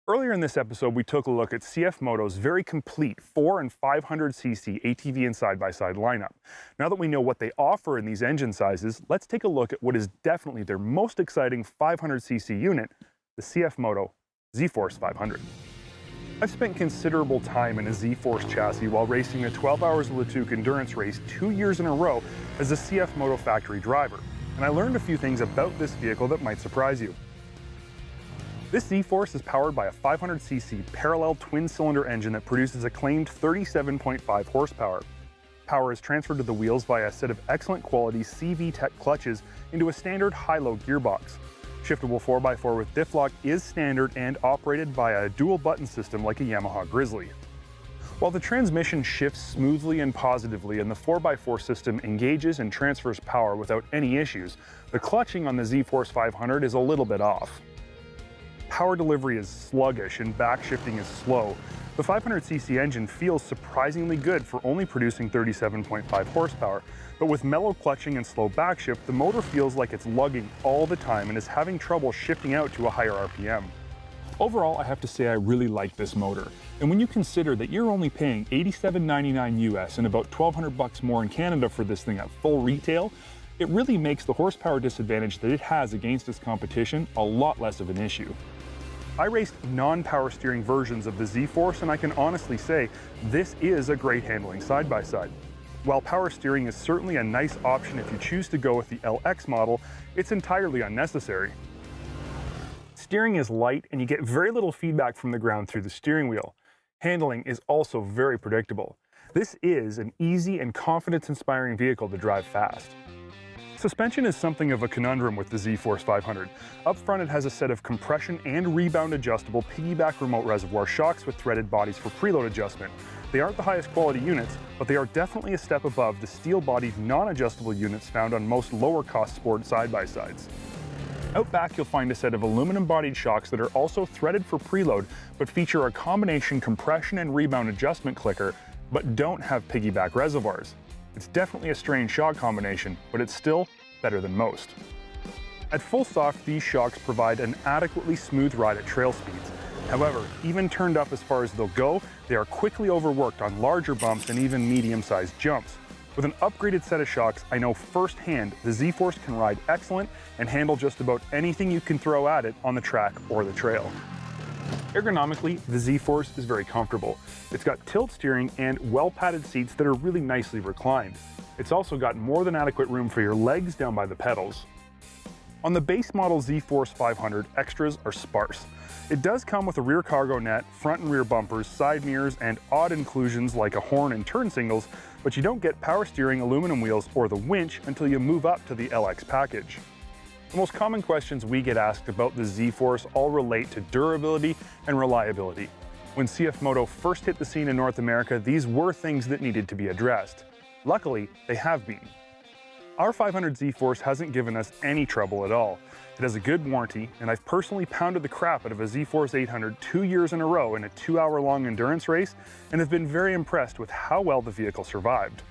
Earlier in this episode, we took a look at CFMOTO's very complete 400 and 500cc ATV and side-by-side lineup. Now that we know what they offer in these engine sizes, let's take a look at what is definitely their most exciting 500cc unit, the CFMOTO ZFORCE 500. I've spent considerable time in a ZFORCE chassis while racing the 12 Hours of Latuke endurance race 2 years in a row as a CFMOTO factory driver, and I learned a few things about this vehicle that might surprise you. This ZFORCE is powered by a 500cc parallel twin-cylinder engine that produces a claimed 37.5 horsepower. Power is transferred to the wheels via a set of excellent quality CV Tech clutches into a standard high-low gearbox. Shiftable 4x4 with diff lock is standard and operated via a dual button system like a Yamaha Grizzly. While the transmission shifts smoothly and positively and the 4x4 system engages and transfers power without any issues, the clutching on the ZFORCE 500 is a little bit off. Power delivery is sluggish and backshifting is slow. The 500cc engine feels surprisingly good for only producing 37.5 horsepower, but with mellow clutching and slow backshift, the motor feels like it's lugging all the time and is having trouble shifting out to a higher RPM. Overall, I have to say I really like this motor. And when you consider that you're only paying $87.99 US and about $1,200 more in Canada for this thing at full retail, it really makes the horsepower disadvantage that it has against its competition a lot less of an issue. I raced non-power steering versions of the ZFORCE and I can honestly say this is a great handling side-by-side. While power steering is certainly a nice option if you choose to go with the LX model, it's entirely unnecessary. Steering is light and you get very little feedback from the ground through the steering wheel. Handling is also very predictable. This is an easy and confidence-inspiring vehicle to drive fast. Suspension is something of a conundrum with the ZFORCE 500. Up front it has a set of compression and rebound adjustable piggyback remote reservoir shocks with threaded bodies for preload adjustment. They aren't the highest quality units, but they are definitely a step above the steel-bodied non-adjustable units found on most lower-cost sport side-by-sides. Out back you'll find a set of aluminum-bodied shocks that are also threaded for preload, but feature a combination compression and rebound adjustment clicker, but don't have piggyback reservoirs. It's definitely a strange shock combination, but it's still better than most. At full soft, these shocks provide an adequately smooth ride at trail speeds. However, even turned up as far as they'll go, they are quickly overworked on larger bumps and even medium-sized jumps. With an upgraded set of shocks, I know firsthand the ZFORCE can ride excellent and handle just about anything you can throw at it on the track or the trail. Ergonomically, the ZFORCE is very comfortable. It's got tilt steering and well-padded seats that are really nicely reclined. It's also got more than adequate room for your legs down by the pedals. On the base model ZFORCE 500, extras are sparse. It does come with a rear cargo net, front and rear bumpers, side mirrors, and odd inclusions like a horn and turn signals, but you don't get power steering, aluminum wheels, or the winch until you move up to the LX package. The most common questions we get asked about the ZFORCE all relate to durability and reliability. When CFMOTO first hit the scene in North America, these were things that needed to be addressed. Luckily, they have been. Our 500 ZFORCE hasn't given us any trouble at all. It has a good warranty, and I've personally pounded the crap out of a ZFORCE 800 2 years in a row in a 2-hour-long endurance race, and have been very impressed with how well the vehicle survived.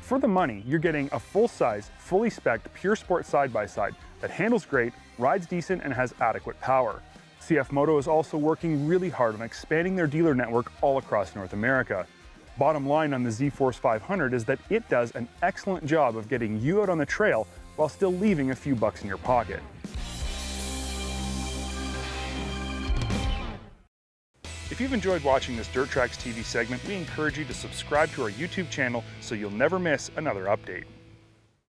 For the money, you're getting a full-size, fully spec'd pure sport side-by-side that handles great, rides decent, and has adequate power. CFMOTO is also working really hard on expanding their dealer network all across North America. Bottom line on the ZFORCE 500 is that it does an excellent job of getting you out on the trail while still leaving a few bucks in your pocket. If you've enjoyed watching this Dirt Trax TV segment, we encourage you to subscribe to our YouTube channel so you'll never miss another update.